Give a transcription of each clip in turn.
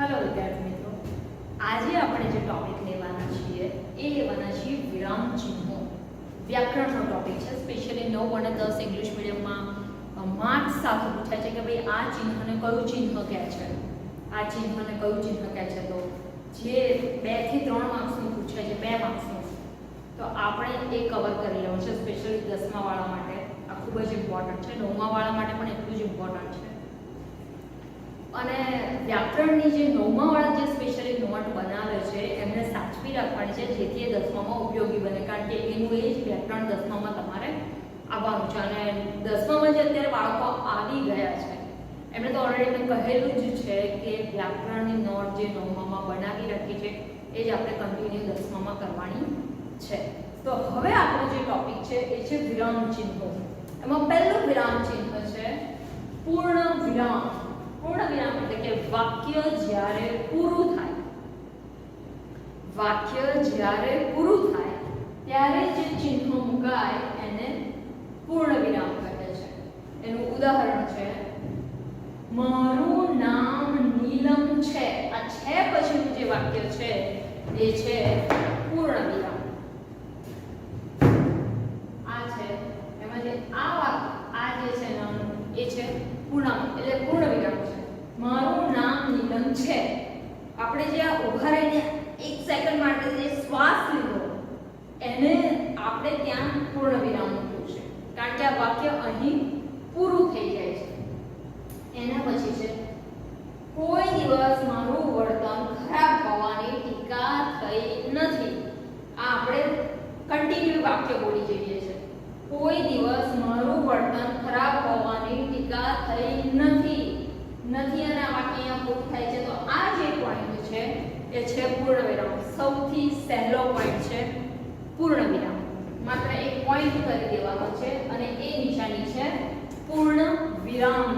Hello વિદ્યાર્થી મિત્રો, આજે આપણે જે ટોપિક લેવાના છીએ એ લેવાના છીએ વિરામ ચિહ્નો. વ્યાકરણનો ટોપિક છે. સ્પેશિયલી 9 અને 10 ઇંગ્લિશ મીડિયમમાં માર્ક્સ સાથે પૂછાય છે કે ભાઈ આ ચિહ્નને કયું ચિહ્ન કહે છે, આ ચિહ્નને કયું ચિહ્ન કહે છે. તો જે 2 થી 3 માર્ક્સનું પૂછાય છે, 2 માર્ક્સનું, તો આપણે એ કવર કરી લેવું છે. સ્પેશિયલી 10મા વાળા માટે આ ખૂબ જ ઇમ્પોર્ટન્ટ છે, 9મા વાળા માટે પણ એટલું જ ઇમ્પોર્ટન્ટ છે. અને વ્યાકરણની જે 9મા વાળા જે સ્પેશિયલી નોટ બનાવે છે એમને સાચવી રાખવાની છે, જેથી એ 10મામાં ઉપયોગી બને. કારણ કે એનું એ જ વ્યાકરણ 10મામાં તમારે આવવાનું છે. અને 10મામાં જે અત્યારે બાળકો આવી ગયા છે એમણે તો ઓલરેડી મેં કહેલું જ છે કે વ્યાકરણની નોટ જે 9મામાં બનાવી રાખી છે એ જ આપણે કન્ટિન્યુ 10મામાં કરવાની છે. તો હવે આપણો જે ટોપિક છે એ છે વિરામ ચિહ્નો. એમાં પહેલું વિરામ ચિહ્ન છે પૂર્ણ વિરામ. પૂર્ણ વિરામ એટલે કે વાક્ય જ્યારે પૂરું થાય, વાક્ય જ્યારે પૂરું થાય ત્યારે જે ચિહ્નો મુકાય એને પૂર્ણ વિરામ કહે છે. એનું ઉદાહરણ છે મારું નામ નીલમ છે. આ છે પછીનું જે વાક્ય છે એ છે પૂર્ણ વિરામ. આ છે એમાં જે આ જે છે નામ એ છે પૂર્ણાંક એટલે પૂર્ણ વિરામ છે. મારું નામ નીલમ છે. આપણે જે આ ઉભા રહીને 1 સેકન્ડ માટે જે શ્વાસ લીધો એને આપણે ત્યાં પૂર્ણ વિરામ મૂક્યું છે, કારણ કે આ વાક્ય અહીં પૂરું થઈ જાય છે. એના પછી છે કોઈ દિવસ મારું વર્તન ખરાબ હોવાની ટીકા થઈ નથી. આ આપણે કન્ટિન્યુ વાક્ય બોલી જઈએ છે. કોઈ દિવસ મારું વર્તન ખરાબ હોવાની ટીકા થઈ નથી અને આ વાક્ય અહીંયા પૂરું થાય છે. તો આ જે પોઈન્ટ છે એ છે પૂર્ણ વિરામ. સૌથી સહેલો પોઈન્ટ છે પૂર્ણ વિરામ. માત્ર એક પોઈન્ટ કરી દેવાનો છે અને એ નિશાની છે પૂર્ણ વિરામ.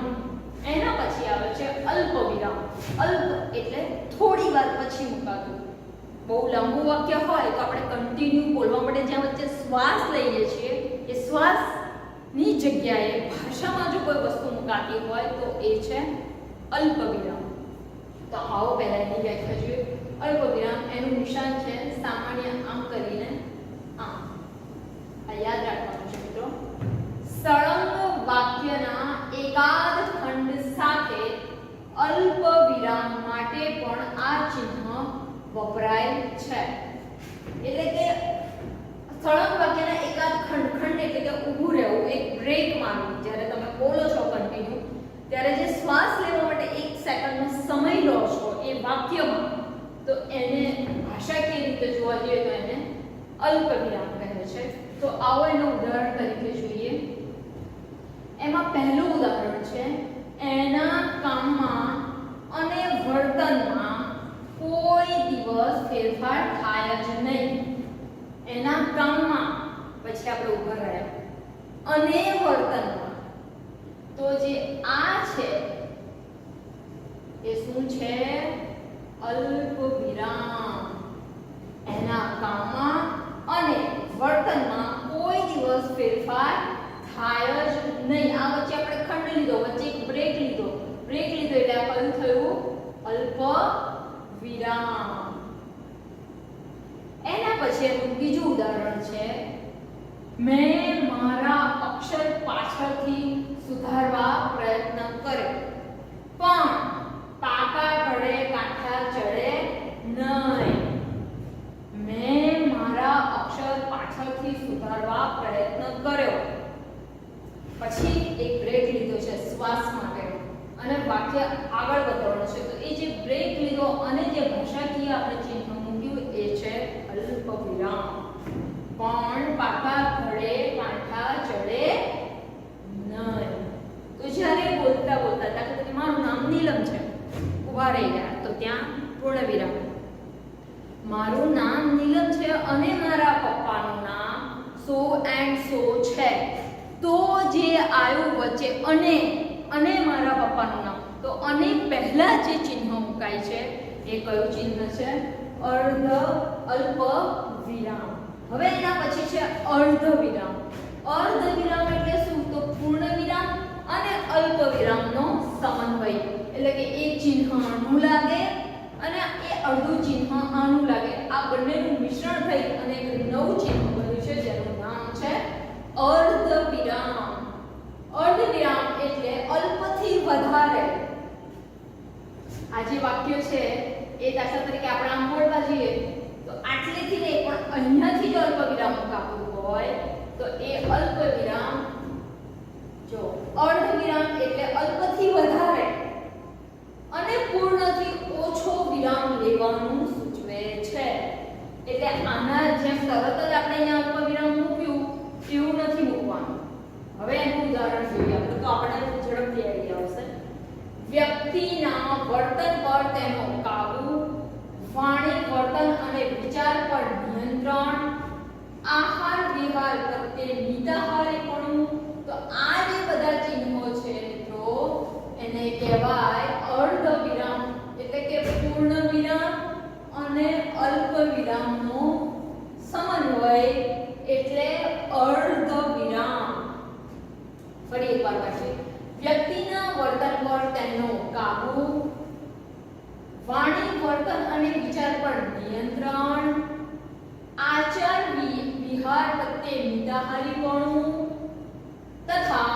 એના પછી આવે છે અલ્પ વિરામ. અલ્પ એટલે થોડી વાર પછી મુકાતું. બહુ લાંબુ વાક્ય હોય તો આપણે કન્ટિન્યુ બોલવા માટે જ્યાં વચ્ચે શ્વાસ લઈએ છીએ એ શ્વાસની જગ્યાએ ભાષામાં જો કોઈ વસ્તુ મુકાતી હોય તો એ છે અલ્પ વિરામ. તો આવો પહેલા એની વ્યાખ્યા જોઈએ. અલ્પ વિરામ એનું નિશાન છે સામાન્ય આમ કરીને આમ. આ યાદ રાખવાનું છે મિત્રો. સળંગ વાક્યના એકાદ ખંડ સાથે અલ્પ વિરામ માટે પણ આ ચિહ્ન વપરાય છે. એટલે કે સળંગ વાક્યના એકાદ ખંડ એટલે કે ઊભું રહેવું, એક બ્રેક મારવું. જ્યારે તમે બોલો છો કન્ટિન્યુ ત્યારે જે શ્વાસ લેવા માટે 1 સેકન્ડનો સમય લો છો એ વાક્યમાં, તો એને ભાષાકીય રીતે જોવા જઈએ તો એને અલ્પ વિરામ કહે છે. તો આવો એનું ઉદાહરણ તરીકે જોઈએ. એમાં પહેલું ઉદાહરણ છે એના કામમાં અને વર્તનમાં કોઈ દિવસ ફેરફાર થાય જ નહીં. એના કામમાં પછી આપણે ઉભા રહ્યા અને વર્તનમાં. તો જે આ છે એ શું છે? અલ્પ વિરામ. એના કામમાં અને વર્તનમાં કોઈ દિવસ ફેરફાર થાય જ નહીં. આ વચ્ચે આપણે ખંડ લીધો, વચ્ચે એક બ્રેક લીધો એટલે આ કયું થયું? અલ્પ વિરામ. એના પછી એનું બીજું ઉદાહરણ છે મેં મારા અક્ષર પાછળથી સુધારવા પ્રયત્ન કર્યો પણ પાકા ઘડે કાંઠા ચડે નહીં. મેં મારા અક્ષર પાછળથી સુધારવા પ્રયત્ન કર્યો, પછી એક બ્રેક લીધો છે શ્વાસ માટે અને વાક્ય આગળ વધારવાનું છે. તો એ જે બ્રેક લીધો અને જે ભાષાકીય આપણે ચિહ્ન મૂક્યું એ છે અલ્પ વિરામ. પણ પાકા ઘડે કાંઠા ચડે નહીં. તો જ્યારે બોલતા દાખલા તરીકે મારું નામ નીલમ છે, ઉભા રહી ગયા તો ત્યાં પૂર્ણ વિરામ. મારું નામ નીલમ છે અને મારા પપ્પાનું નામ સો એન્ડ સો છે. તો જે આવ્યું વચ્ચે અને મારા પપ્પાનું નામ, તો અને પહેલા જે ચિહ્ન મુકાય છે એ કયું ચિહ્ન છે? અલ્પ વિરામ. હવે એના પછી છે અર્ધ વિરામ. અર્ધ વિરામ એટલે શું? તો પૂર્ણ વિરામ અને અલ્પ વિરામનો સમન્વય. એટલે કે એક ચિહ્ન અણું લાગે અડધું ચિહ્ન આનું લાગે. આ બંનેનું મિશ્રણ થઈ અને એક નવું ચિહ્ન બન્યું છે જેનું નામ છે અર્ધવિરામ. અર્ધવિરામ એટલે અલ્પથી વધારે. આ જે વાક્ય છે એ દાખલા તરીકે આપણે આમ બોલવા જઈએ તો આટલેથી નહીં પણ અહીંયાથી જો અલ્પવિરામ કાપવું હોય તો એ અલ્પવિરામ, જો અર્ધવિરામ એટલે અલ્પથી વધારે અને પૂર્ણથી ઓછો વિરામ લેવાનું સૂચવે છે. એટલે આના જેમ તરત જ આપણે અહીંયા અલ્પવિરામ મૂક્યું એવું નથી મૂકવાનું. હવે એનું ઉદાહરણ જોઈએ આપણે તો આપણે ઝડપથી આઈડિયા આવશે. વ્યક્તિના વર્તન પર તેનો કાબુ, વાણી, વર્તન અને વિચાર પર નિયંત્રણ, આહાર વિહાર પ્રત્યે મિતાહારીપણું. તો આ જે બધા ચિહ્નો છે મિત્રો એને કહેવાય અર્ધવિરામ. એટલે કે પૂર્ણ વિરામ અને અલ્પ વિરામનો સમન્વય એટલે અર્ધવિરામ. ફરી એકવાર વાંચીએ. વ્યક્તિના વર્તન પર તેનો કાબુ, વાણી, વર્તન અને વિચાર પર નિયંત્રણ, આચાર વિહાર પ્રત્યે મિતાહારીપણું તથા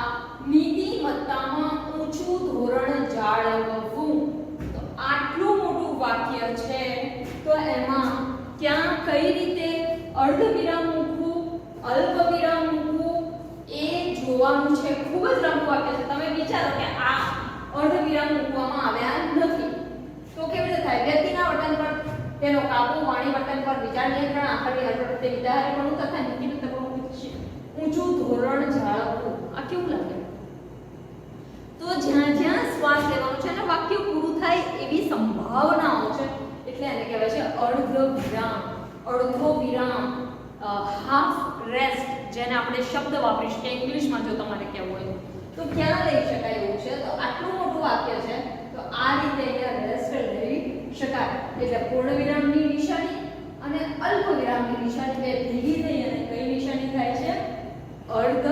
નીતિમત્તામાં ઊંચું ધોરણ જાળવવું. તો આટલું મોટું વાક્ય છે તો એમાં ક્યાં કઈ રીતે અર્ધવિરામ મૂકવું, અલ્પવિરામ મૂકવું એ જોવાનું છે. ખૂબ જ લાંબુ વાક્ય છે. તમે વિચારો કે આ અર્ધવિરામ મૂકવામાં આવ્યા નથી તો કેવી રીતે થાય? વ્યક્તિના વર્તન પર તેનો કાબુ, વાણી, વર્તન પર વિચાર નિયંત્રણ, આહાર વિહાર પ્રત્યે મિતાહારીપણું તથા નીતિમત્તામાં ઊંચું ધોરણ જાળવવું. આ કેવું લાગે? તો જ્યાં જ્યાં શ્વાસ લેવાનો છે અને વાક્ય પૂરું થાય એવી સંભાવનાઓ છે એટલે એને કહેવાય છે અર્ધવિરામ. અડધો વિરામ, હાફ રેસ્ટ, જેને આપણે શબ્દ વાપરીશું કે ઇંગ્લિશમાં જો તમારે કહેવું હોય તો ક્યાં લઈ શકાય એવું છે. તો આટલું મોટું વાક્ય છે તો આ રીતે અહીંયા રેસ્ટ લઈ શકાય. એટલે પૂર્ણ વિરામની નિશાની અને અલ્પ વિરામની નિશાની બે ભેગી થઈ અને કઈ નિશાની થાય છે? અર્ધ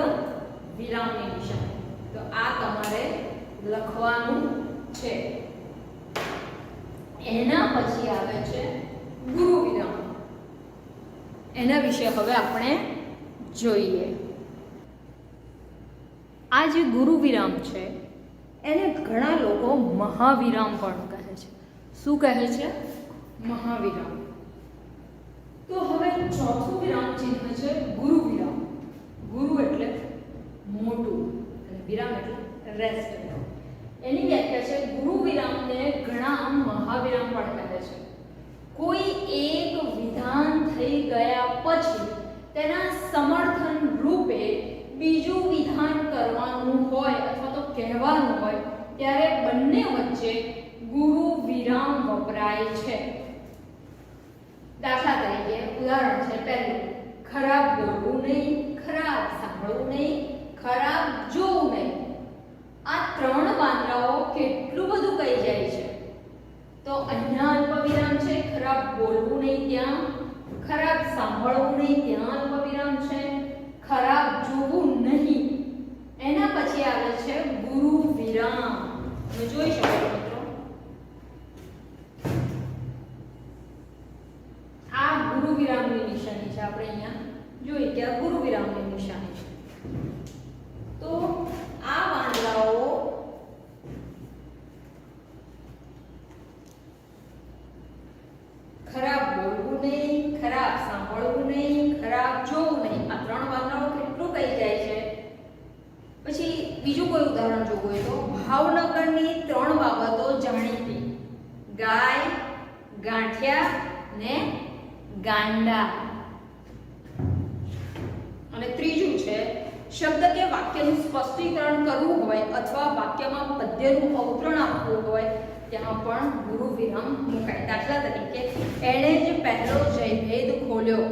વિરામની નિશાની. તો આ તમારે લખવાનું છે. એના પછી આવે છે ગુરુ વિરામ. એના વિશે હવે આપણે જોઈએ. આ જે ગુરુ વિરામ છે એને ઘણા લોકો મહાવિરામ પણ કહે છે. શું કહે છે? મહાવિરામ. તો હવે ચોથું વિરામ ચિહ્ન છે ગુરુ વિરામ. ગુરુ એટલે મોટું અને વિરામ એટલે રેસ્ટ. એની વ્યાખ્યા છે ગુરુ વિરામને ઘણા મહાવિરામ પણ કહે છે. કોઈ એક વિધાન થઈ ગયા પછી તેના સમર્થન રૂપે બીજું વિધાન કરવાનું હોય અથવા તો કહેવાનું હોય ત્યારે બંને વચ્ચે ગુરુ વિરામ વપરાય છે. દાખલા તરીકે ઉદાહરણ છે પહેલું, ખરાબ બોલવું નહીં, ખરાબ સાંભળવું નહીં, ખરાબ જોવું નહીં. આ ત્રણ વાંદરાઓ કેટલું બધું કહી જાય છે. તો અહીંયા અલ્પવિરામ છે, ખરાબ બોલવું નહીં ત્યાં, ખરાબ સાંભળવું નહીં ત્યાં અલ્પવિરામ છે, ખરાબ જોવું નહીં એના પછી આવે છે ગુરુ વિરામ. તમે જોઈ શકો છો મિત્રો આ ગુરુ વિરામની નિશાની છે. આપણે અહીંયા જોઈએ કે આ ગુરુ વિરામની નિશાની છે. તો આ વાંદરાઓ ખરાબ બોલવું નહીં, ખરાબ સાંભળવું નહીં, ખરાબ જોવું નહીં. આ ત્રણ વાંદરાઓ કેટલું કહી જાય છે. પછી બીજું કોઈ ઉદાહરણ જોવું હોય તો ભાવનગરની ત્રણ બાબતો જાણીતી: ગાય, ગાંઠિયા ને ગાંડા. અને ત્રીજું છે શબ્દ કે વાક્યનું સ્પષ્ટીકરણ કરવું હોય અથવા વાક્યમાં પદ્યનું અવતરણ આપવું હોય ત્યાં પણ ગુરુ વિરામ મુકાય. દાખલા તરીકે એણે જ પહેલો જયભેદ ખોલ્યો,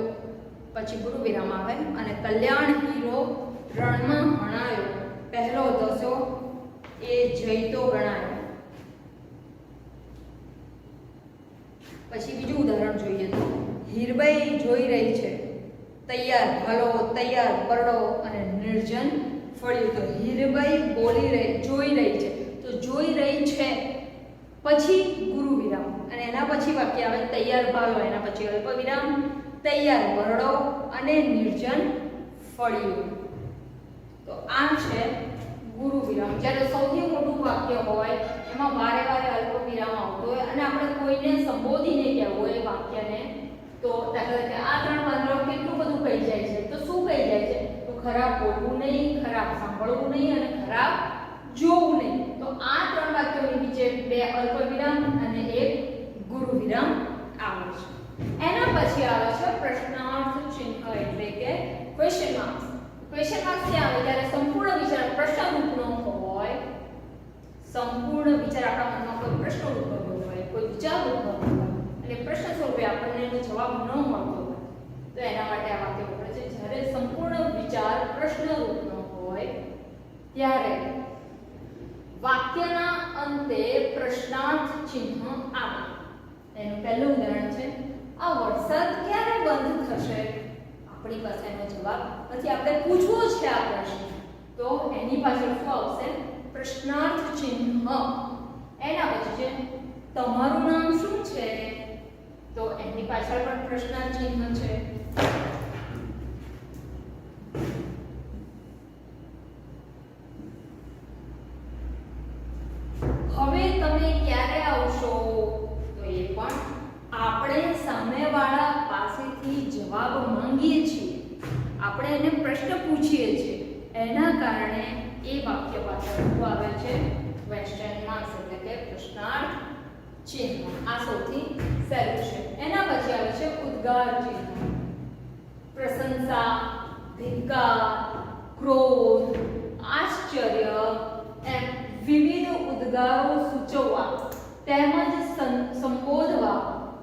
પછી ગુરુ વિરામ આવે. અને કલ્યાણ હીરો રણમાં હણાયો, પહેલો દસો એ જયતો ગણાયો. પછી બીજું ઉદાહરણ જોઈએ તો હીરબાઈ જોઈ રહી છે, તૈયાર ભાલો, તૈયાર પરડો અને નિર્જન ફળ્યું. તો હીરબાઈ જોઈ રહી છે, તો જોઈ રહી છે પછી ગુરુ વિરામ. અને એના પછી વાક્ય આવે તૈયાર ભાવ્યો, એના પછી અલ્પવિરામ, તૈયાર બરડો અને નિર્જન ફળિયું. તો આ છે ગુરુ વિરામ. જ્યારે સૌથી મોટું વાક્ય હોય એમાં વારે વારે અલ્પવિરામ આવતો હોય અને આપણે કોઈને સંબોધીને કહેવું હોય વાક્યને, તો દાખલા તરીકે આ 3 વાંદરાઓ કેટલું બધું કહી જાય છે. તો શું કહી જાય છે? તો ખરાબ બોલવું નહીં, ખરાબ સાંભળવું નહીં અને ખરાબ જોવું નહીં. તો આ 3 વાક્યોની નીચે 2 અલ્પવિરામ અને 1 ગુરુ વિરામ આવે છે. એના પછી આવે છે પ્રશ્નાર્થ ચિહ્ન એટલે કે ક્વેશ્ચન માર્ક્સ. ક્વેશ્ચન માર્ક્સ ક્યાં આવે? ત્યારે સંપૂર્ણ વિચાર પ્રશ્ન રૂપનો હોય. સંપૂર્ણ વિચાર આપણા મનમાં કોઈ પ્રશ્ન ઉદ્ભવ્યો હોય, કોઈ વિચાર ઉદ્ભવ્યો હોય અને પ્રશ્ન સ્વરૂપે આપણને એનો જવાબ ન મળતો હોય, તો એના માટે આ વાક્ય વપરાય છે. જ્યારે સંપૂર્ણ વિચાર પ્રશ્ન રૂપનો હોય ત્યારે વાક્યના અંતે પ્રશ્નાર્થ ચિહ્ન આવે. એનું પહેલું ઉદાહરણ છે, આ વરસાદ ક્યારે બંધ થશે? આપણી પાસે એનો જવાબ નથી, આપણે પૂછવો છે આ પ્રશ્ન, તો એની પાછળ શું આવશે? પ્રશ્નાર્થ ચિહ્ન. એના પછી છે તમારું નામ શું છે? તો એની પાછળ પણ પ્રશ્નાર્થ ચિહ્ન છે. હવે તમે ક્યારે આવશો? તો એ પણ આપણે સામેવાળા પાસેથી જવાબ માંગીએ છીએ, આપણે એને પ્રશ્ન પૂછીએ છીએ, એના કારણે એ વાક્ય પાછળ શું આવે છે? ક્વેશ્ચન માર્ક્સ એટલે કે પ્રશ્નાર્થ ચિહ્ન. આ સૌથી સહેલું છે. એના પછી આવે છે ઉદ્ગાર ચિહ્ન. પ્રશંસા, ધિક્કાર, ક્રોધ, આશ્ચર્ય એમ વિવિધ ઉદ્ગારો સૂચવવા તેમજ સંબોધવા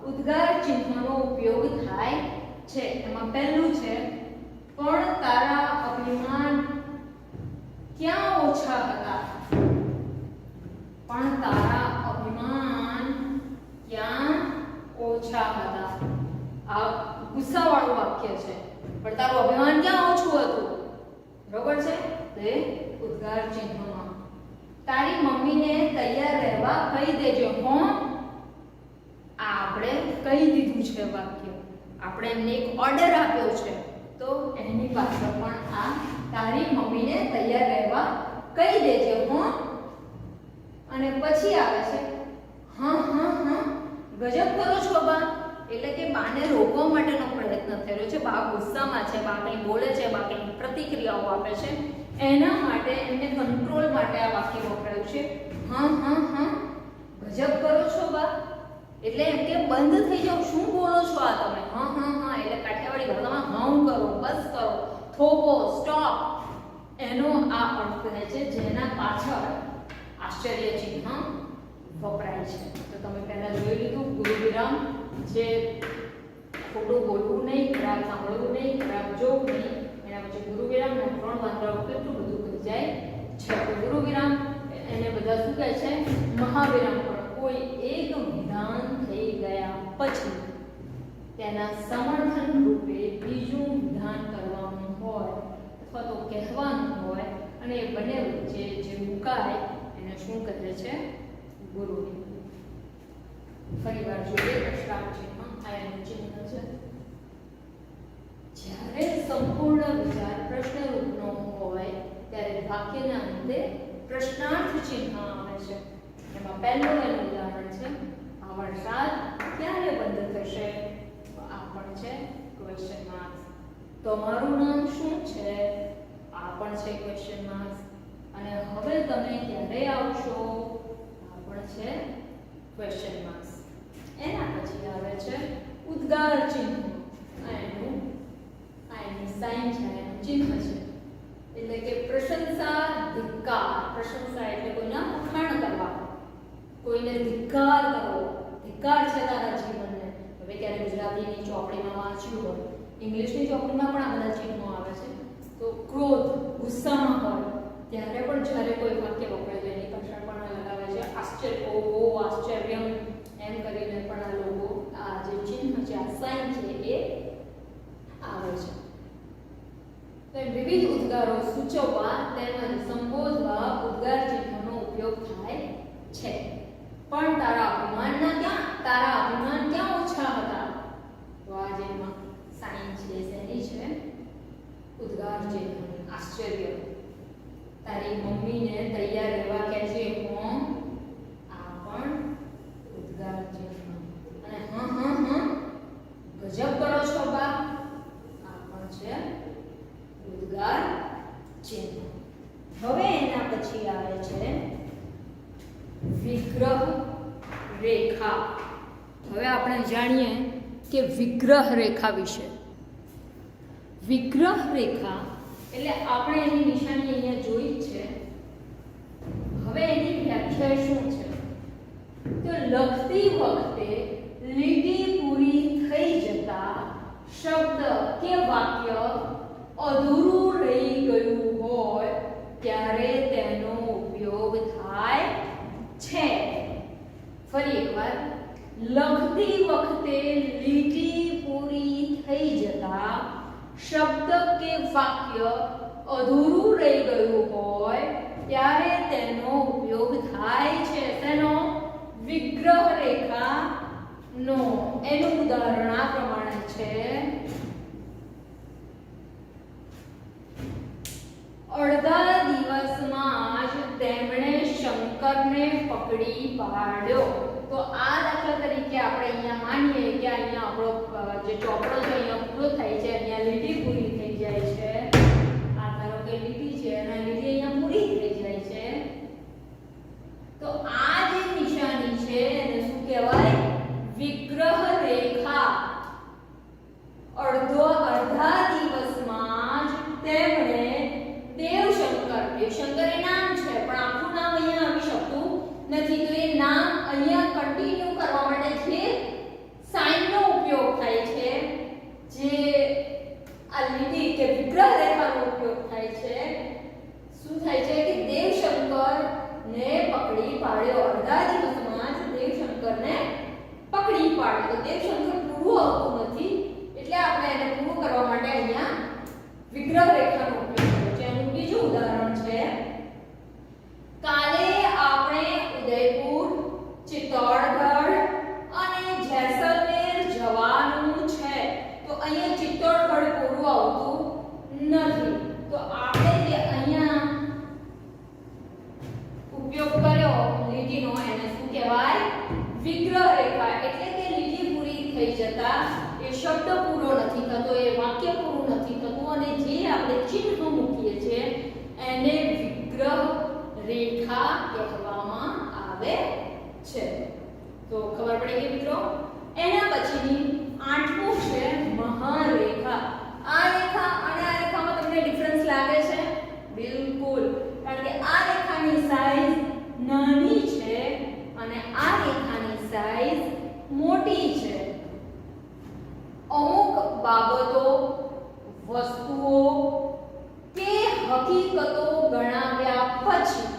ઉદ્ગાર ચિહ્નનો ઉપયોગ થાય છે. એમાં પહેલું છે પણ તારા અભિમાન ક્યાં ઓછા હતા? પણ તારા અભિમાન ક્યાં ઓછા હતા? આ ગુસ્સાવાળું વાક્ય છે. પણ તારું અભિમાન ક્યાં ઓછું હતું? બરોબર છે? તે ઉદ્ગાર ચિહ્નમાં. તારી મમ્મીને તૈયાર રહેવા કહી દેજો. હો, આપણે કહી દીધું છે વાક્ય, આપણે એમને એક ઓર્ડર આપ્યો છે, તો એની પાછળ પણ આ તારી મમ્મીને તૈયાર રહેવા કહી દેજો. હો. અને પછી આવે છે હા હા હા ગજબ કરો છો બા. એટલે કે બાને રોકવા માટેનો પ્રયત્ન થયેલો છે. બા ગુસ્સામાં છે, બા કંઈ બોલે છે, બા કંઈ પ્રતિક્રિયાઓ આપે છે, એના માટે એમને કંટ્રોલ માટે આ વાક્ય વપરાયું છે. હા હા હા ગજબ કરો છો બા. એટલે એમ કે બંધ થઈ જાઓ, શું બોલો છો આ તમે? હા હા હા એટલે કાઠિયાવાડી ભાષામાં હાઉ કરો, બસ કરો, થોભો, સ્ટોપ, એનો આ અર્થ થાય છે, જેના પાછળ આશ્ચર્ય ચિહ્ન વપરાય છે. તો તમે પહેલા જોઈ લીધું ગુરુ વિરામ, જે ખોટું બોલવું નહીં, ખરાબ સાંભળવું નહીં, ખરાબ જોવું નહીં. એના પછી ગુરુ વિરામ અને 3 વાંદરાઓ કેટલું બધું થઈ જાય છે. તો ગુરુ વિરામ એને બધા શું કહે છે? મહાવિરામ. પણ કોઈ એક વિધાન થઈ ગયા પછી તેના સમર્થન રૂપે બીજું વિધાન કરવાનું હોય અથવા તો કહેવાનું હોય અને એ બંને વચ્ચે જે મુકાય એને શું કહે છે? ગુરુ વિરામ. ફરીવાર જોઈએ પ્રશ્નાર્થ ચિહ્ન. આ એનું ચિહ્ન છે. જ્યારે સંપૂર્ણ વિચાર પ્રશ્ન રૂપનો હોય ત્યારે વાક્યના અંતે પ્રશ્નાર્થ ચિહ્ન આવે છે. એમાં પહેલું એનું ઉદાહરણ છે આ વરસાદ ક્યારે બંધ થશે? તો આ પણ છે ક્વેશ્ચન માર્ક્સ. તમારું નામ શું છે? આ પણ છે ક્વેશ્ચન માર્ક્સ. અને હવે તમે ક્યારે આવશો? આ પણ છે ક્વેશ્ચન માર્ક્સ. એના પછી આવે છે ઉદ્ગાર ચિહ્ન. એની સાઇન છે, એનું ચિહ્ન છે. એટલે કે પ્રશંસા, ધિક્કાર. પ્રશંસા એટલે કોઈના વખાણ કરવા, કોઈને ધિક્કાર કરવો. ધિક્કાર છે તારા જીવનને. હવે ક્યારે ગુજરાતીની ચોપડીમાં વાંચ્યું હોય, ઇંગ્લિશની ચોપડીમાં પણ આ બધા ચિહ્નો આવે છે. તો ક્રોધ, ગુસ્સામાં હોય ત્યારે પણ જ્યારે કોઈ વાક્ય વપરાય છે એની પાછળ પણ લગાવે છે આશ્ચર્ય, ઓહો આશ્ચર્યમ એમ કરીને પણ આ લોકો આ જે ચિહ્ન છે, આ સાઇન છે એ આવે છે. તો વિવિધ ઉદ્ગારો સૂચવવા તેમજ સંબોધવા ઉદ્ગાર ચિહ્નનો ઉપયોગ થાય છે. પણ તારા અભિમાનના ક્યાં તારા અભિમાન ક્યાં ઓછા હતા? તો આ જે સાઈન છે શેની છે? ઉદ્ગાર ચિહ્ન. આશ્ચર્ય. તારી મમ્મીને તૈયાર રહેવા કહેજે. હોમ આ પણ ઉદ્ગાર ચિહ્ન. અને ગજબ કરો છો બા આ પણ છે ઉદ્ગાર ચિહ્ન. હવે એના પછી આવે છે વિગ્રહ રેખા. હવે આપણે જાણીએ કે વિગ્રહ રેખા વિશે. વિગ્રહ રેખા એટલે આપણે એની નિશાની અહીંયા જોઈ છે. હવે એની વ્યાખ્યા શું છે? તો લખતી વખતે લીટી પૂરી થઈ જતા શબ્દ કે વાક્ય અધૂરું રહી ગયું હોય ત્યારે તેનો ઉપયોગ થાય છે. ફરી એકવાર, લખતી વખતે લીટી પૂરી થઈ જતા શબ્દ કે વાક્ય અધૂરું રહી ગયું હોય ત્યારે તેનો ઉપયોગ થાય છે. તેનો વિગ્રહ રેખા નો. એનું ઉદાહરણ આ પ્રમાણે છે. અડધા દિવસમાં જ તેમણે શંકરને પકડી પાડ્યો. તો આ દાખલા તરીકે આપણે અહીંયા માનીએ કે અહીંયા આપણો જે ચોપડો છે અહીંયા પૂરો થાય છે, અહીંયા લીટી પૂરી થઈ જાય છે. આ ધારો કે લીટી છે અને લીટી અહીંયા પૂરી થઈ જાય છે. તો આ જે નિશાની છે એને શું કહેવાય? વિગ્રહ રેખા. અડધા દિવસમાં જ તેમણે દેવશંકર એ નામ છે પણ આખું નામ અહીંયા આવી શકતું નથી. તો એ નામ અહીંયા કન્ટિન્યુ કરવા માટે જે સાઇનનો ઉપયોગ થાય છે, જે આ લીટી કે વિગ્રહ રેખાનો ઉપયોગ થાય છે, શું થાય છે કે દેવશંકરને પકડી પાડ્યો. અડધા દિવસમાં જ દેવશંકરને પકડી પાડ્યો. તો દેવશંકર પૂરું આવતું નથી એટલે આપણે એને પૂરું કરવા માટે અહીંયા વિગ્રહ રેખાનો ઉપયોગ કર્યો છે. એનું બીજું ઉદાહરણ છે, કાલે આપણે ઉદયપુર, ચિત્તોડગઢ અને જેસલમેર જવાનું છે. તો અહીંયા ચિત્તોડગઢ પૂરું આવતું નથી. તો આપણે જે અહીંયા ઉપયોગ કર્યો લીટીનો એને શું કહેવાય? વિગ્રહ રેખા. એટલે કે લીટી પૂરી થઈ જતા એ શબ્દ પૂરો નથી થતો, એ વાક્ય પૂરું નથી થતું અને જે આપણે ચિહ્ન મૂકીએ છીએ એને વિગ્રહ રેખા કહેવામાં આવે છે. તો ખબર પડી ગઈ મિત્રો. એના પછીની આઠમું છે મહારેખા. આ રેખા અને આ રેખામાં તમને ડિફરન્સ લાગે છે? બિલકુલ, કારણ કે આ રેખાની સાઈઝ નાની છે અને આ રેખાની સાઈઝ મોટી છે. અમુક બાબતો, વસ્તુઓ કે હકીકતો ગણાવ્યા પછી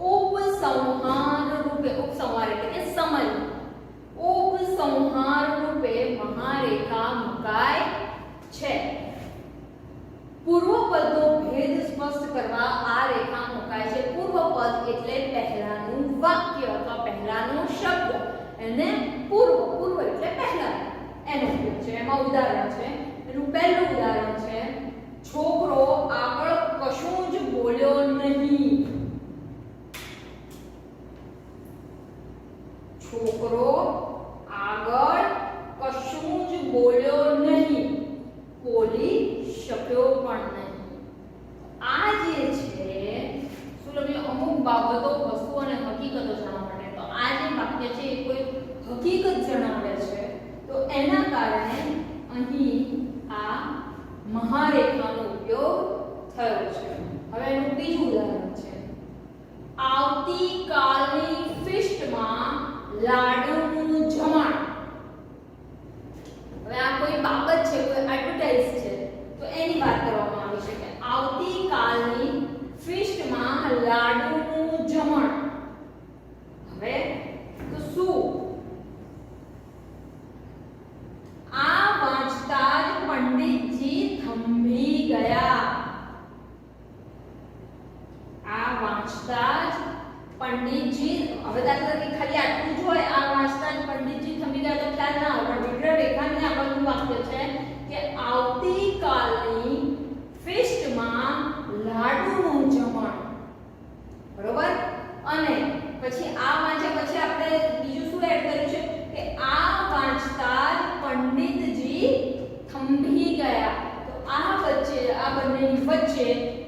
ઉપસંહાર રૂપે, ઉપસંહાર એટલે કે સમય, ઉપસંહાર રૂપે મહારેખા મુકાય છે. પૂર્વપદનો ભેદ સ્પષ્ટ કરવા આ રેખા મુકાય છે. પૂર્વપદ એટલે પહેલાનું વાક્ય અથવા પહેલાનો શબ્દ, એને પૂર્વ એટલે પહેલા એનો ઉપયોગ છે. એમાં ઉદાહરણ છે. એનું પહેલું ઉદાહરણ છે, છોકરો આગળ કશું જ બોલ્યો નહીં. છોકરો આગળ કશું જ બોલ્યો નહીં, બોલી શક્યો પણ નહીં. આ જે છે શું લખ્યું? અમુક બાબતો, વસ્તુ અને હકીકતો જણાવવા માટે. તો આ જે વાક્ય છે એ કોઈ હકીકત જણાવે છે. તો એના કારણે અહીં આ મહારેખાનો ઉપયોગ થયો છે. હવે એનું બીજું ઉદાહરણ છે, આવતીકાલની ફિસ્ટમાં લાડુનું જમણ. હવે આ કોઈ બાબત છે, કોઈ એડવર્ટાઇઝ છે, તો એની વાત કરવામાં આવી છે કે આવતીકાલની ફિસ્ટમાં લાડુનું જમણ. હવે તો શું? આ વાંચતા જ પંડિતજી થંભી ગયા. આ વાંચતા જ પંડિતજી, હવે દાખલા તરીકે ખાલી આટલું જ હોય, આ વાંચતા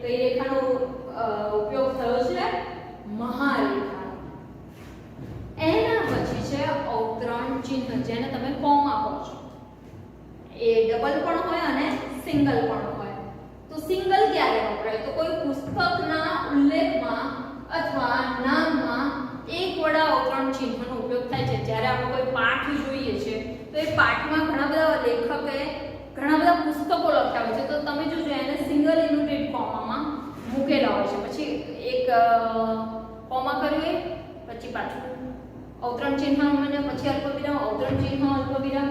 કઈ રેખાનો ઉપયોગ થયો છે? મહારેખાનો. એના પછી છે અવતરણ ચિહ્ન, જેને તમે કોમા કહો છો. એ ડબલ પણ હોય અને સિંગલ પણ હોય. તો સિંગલ ક્યારે વપરાય? તો કોઈ પુસ્તકના ઉલ્લેખમાં અથવા નામમાં એક વડા અવતરણ ચિહ્નનો ઉપયોગ થાય છે. જ્યારે આપણે કોઈ પાઠ જોઈએ છે તો એ પાઠમાં ઘણા બધા લેખકે ઘણા બધા પુસ્તકો લખ્યા હોય છે, તો તમે જોજો એને સિંગલ ઇન્વર્ટેડ કોમામાં મૂકેલા હોય છે. પછી એક કોમા કર્યું, પછી પાછું અવતરણ ચિહ્ન અને પછી અલ્પવિરામ, અવતરણ ચિહ્ન, અલ્પવિરામ.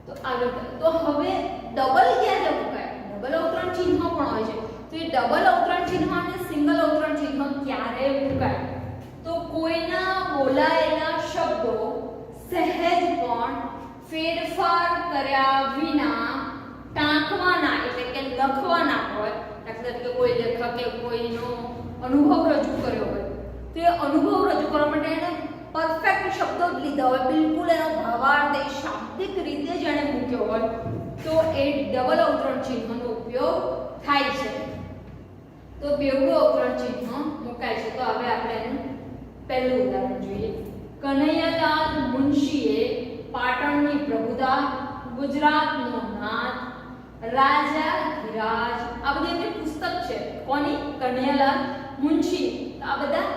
તો આગળ તો હવે ડબલ ક્યારે મુકાય? ડબલ અવતરણ ચિહ્ન પણ હોય છે. તો એ ડબલ અવતરણ ચિહ્ન અને સિંગલ અવતરણ ચિહ્ન ક્યારે મુકાય? તો કોઈના બોલાયેલા શબ્દો સહેજ પણ ફેરફાર કર્યા વિના ટાંકવાના એટલે કે લખવાના હોય. દાખલા તરીકે કોઈ લેખકે કોઈનો અનુભવ રજૂ કર્યો હોય, તો એ અનુભવ રજૂ કરવા માટે એને પરફેક્ટ શબ્દો જ લીધા હોય, બિલકુલ એનો ભાવાર્થ એ શાબ્દિક રીતે જ એને મૂક્યો હોય, તો એ ડબલ અવતરણ ચિહ્નનો ઉપયોગ થાય છે. તો બેવડું અવતરણ ચિહ્ન મુકાય છે. તો હવે આપણે એનું પહેલું ઉદાહરણ જોઈએ. કનૈયાલાલ મુનશીએ પાટણની પ્રભુતા, ગુજરાતનો નાથ, રાજા ધીરાજ, આ બધી એમની પુસ્તક છે. કોની? કનૈયાલાલ મુનશી. આ બધા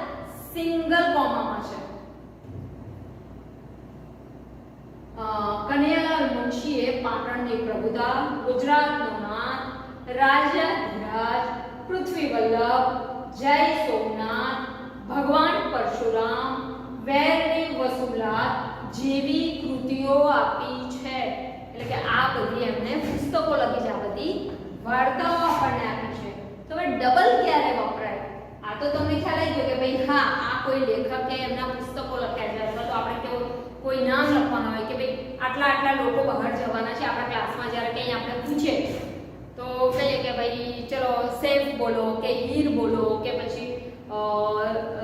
સિંગલ કોમામાં છે. કનૈયાલાલ મુનશીએ પાટણની પ્રભુતા, ગુજરાતનો નાથ, રાજા ધીરાજ, પૃથ્વી વલ્લભ, જય સોમનાથ, ભગવાન પરશુરામ, વેરની વસુલાત જેવી કૃતિઓ આપી છે. એટલે કે આ બધી એમને પુસ્તકો લખી છે, આ બધી વાર્તાઓ આપણને આપી છે. તો હવે ડબલ ક્યારે વપરાય? આ તો તમને ખ્યાલ આવી ગયો કે ભાઈ હા, આ કોઈ લેખકે એમના પુસ્તકો લખ્યા છે, અથવા તો આપણે કેવું કોઈ નામ લખવાનું હોય કે ભાઈ આટલા આટલા લોકો બહાર જવાના છે આપણા ક્લાસમાં, જ્યારે કંઈ આપણે પૂછે તો કહીએ કે ભાઈ ચલો સેફ બોલો કે હીર બોલો કે પછી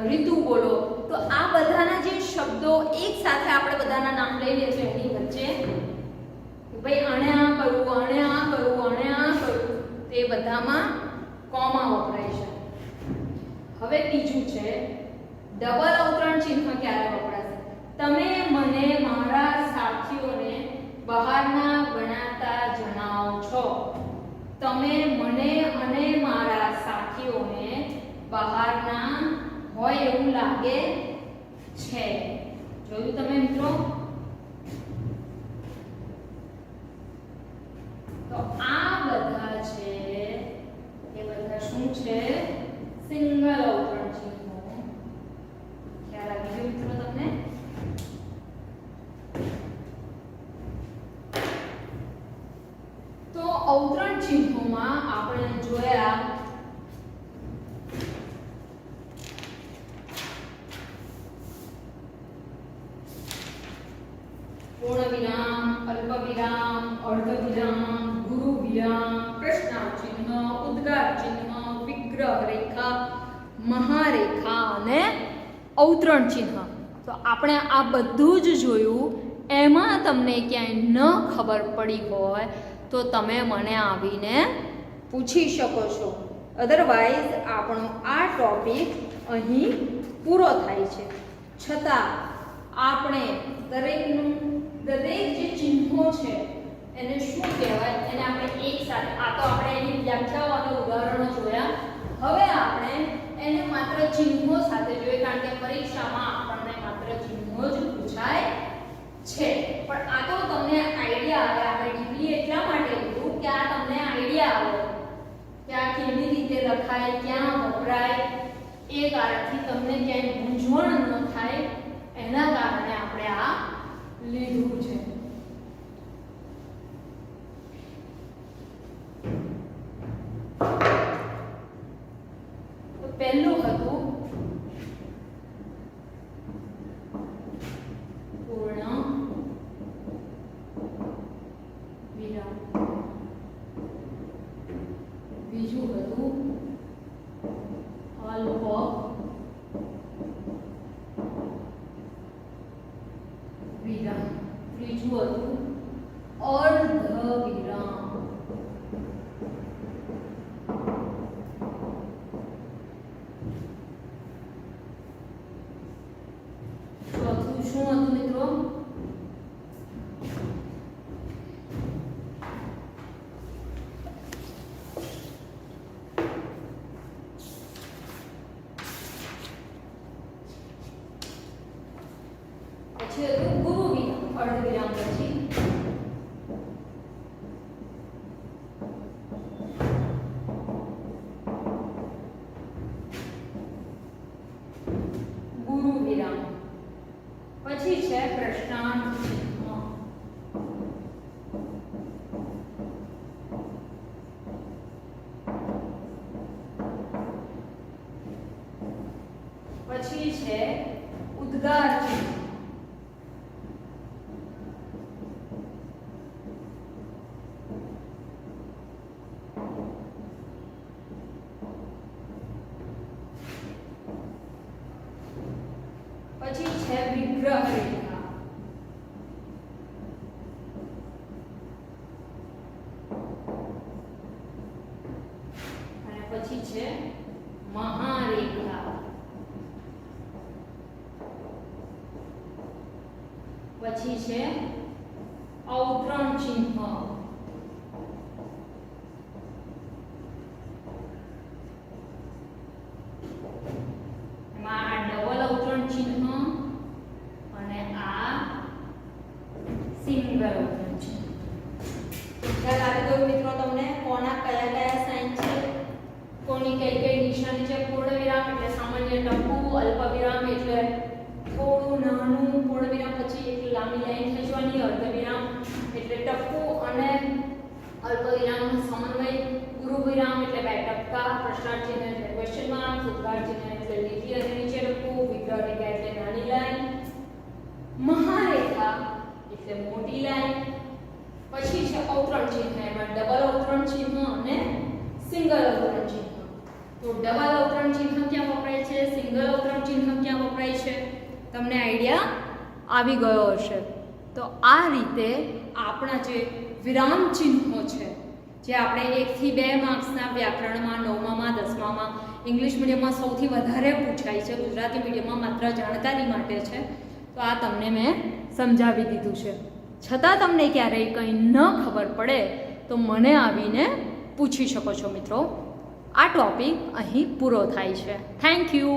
ઋતુ બોલો. તો આ બધાના જે શબ્દો એક સાથે આપણે બધાના નામ લઈ લઈએ છીએ, એની વચ્ચે ભાઈ આણે આ કરવું, આણે આ કરવું, આણે આ કરવું, તે બધામાં કોમા વપરાય છે. હવે બીજું છે ડબલ અવતરણ ચિહ્ન ક્યારે વપરાશે? તમે મને મારા સાથીઓને બહારના ગણાતા જણાવો છો. તમે મને અને મારા સાથીઓને બહારના હોય એવું લાગે છે. જોયું તમે મિત્રો? તો આ બધા છે એ બધા શું છે? સિંગલ અવતરણ ચિહ્નો. ખ્યાલ આવી ગયો મિત્રો તમને? તો અવતરણ ચિહ્નોમાં આપણે જોયા પૂર્ણ વિરામ, અલ્પવિરામ, અર્ધવિરામ, ગુરુ વિરામ, પ્રશ્નાર્થ ચિહ્ન, ઉદ્ગાર ચિહ્ન, વિગ્રહ રેખા, મહારેખા અને અવતરણ ચિહ્ન. તો આપણે આ બધું જ જોયું. એમાં તમને ક્યાંય ન ખબર પડી હોય તો તમે મને આવીને પૂછી શકો છો. અધરવાઇઝ આપણો આ ટોપિક અહીં પૂરો થાય છે. છતાં આપણે દરેક જે ચિહ્નો છે એને શું કહેવાય એને આપણે એક સાથે, આ તો આપણે એની વ્યાખ્યાઓ અને ઉદાહરણો જોયા. હવે આપણે એને માત્ર ચિહ્નો સાથે જોઈએ, કારણ કે પરીક્ષામાં આપણને માત્ર ચિહ્નો જ પૂછાય છે. પણ આ તો તમને આઈડિયા આવે. આપણે ડીપલી એટલા માટે લીધું કે આ તમને આઈડિયા આવે કે આ કેવી રીતે લખાય, ક્યાં વપરાય, એ કારણથી તમને ક્યાંય મૂંઝવણ ન થાય એના કારણે આપણે આ લીધું છે. તો પહેલું હતું પૂર્ણ વિરામ, બીજું હતું અલ્પ વિરામ, ત્રીજું હતું અર્ધ વિરામ, છેલ્લું ગુરુ વિરામ, અર્ધવિરામ પછી ગુરુ વિરામ, પછી છે પ્રશ્નાર્થ ચિહ્ન, પછી છે ઉદ્ગાર ચિહ્ન, પછી છે વિગ્રહ રેખા, અને પછી છે મહારેખા, પછી છે અવતરણ ચિહ્ન, એમાં આ ડબલ અવતરણ ચિહ્ન અને આ સિંગલ અવતરણ ચિહ્ન. ખ્યાલ આવી ગયો મિત્રો તમને કોના કયા કયા સાઇન છે, કોની કઈ કઈ નિશાની છે. પૂર્ણ વિરામ એટલે સામાન્ય ટપકું, અલ્પ વિરામ એટલે થોડું નાનું, પૂર્ણ વિરામ પછી એક લાંબી લાઈન ખેંચવાની, અર્ધ વિરામ એટલે ટપકું અને અલ્પ વિરામનો સમન્વય, ગુરુ વિરામ એટલે બે ટપકા, પ્રશ્નાર્થ ચિહ્ન એટલે ક્વેશ્ચન માર્ક, ઉદ્ગાર ચિહ્ન એટલે લીટી અને નીચે ટપકું, વિગ્રહ રેખા એટલે નાની લાઈન, મહારેખા એટલે મોટી લાઈન, પછી છે અવતરણ ચિહ્ન, એમાં ડબલ અવતરણ ચિહ્ન અને સિંગલ અવતરણ ચિહ્ન. તો ડબલ અવતરણ ચિહ્ન ક્યાં વપરાય છે, સિંગલ અવતરણ ચિહ્ન ક્યાં વપરાય છે, તમને આઈડિયા આવી ગયો હશે. તો આ રીતે આપણા જે વિરામ ચિહ્નો છે, જે આપણે 1 થી 2 માર્ક્સના વ્યાકરણમાં, 9મામાં, 10મામાં, ઇંગ્લિશ મીડિયમમાં સૌથી વધારે પૂછાય છે, ગુજરાતી મીડિયમમાં માત્ર જાણકારી માટે છે. તો આ તમને મેં સમજાવી દીધું છે. છતાં તમને ક્યારેય કંઈ ન ખબર પડે તો મને આવીને પૂછી શકો છો મિત્રો. આ ટોપિક અહીં પૂરો થાય છે. Thank you.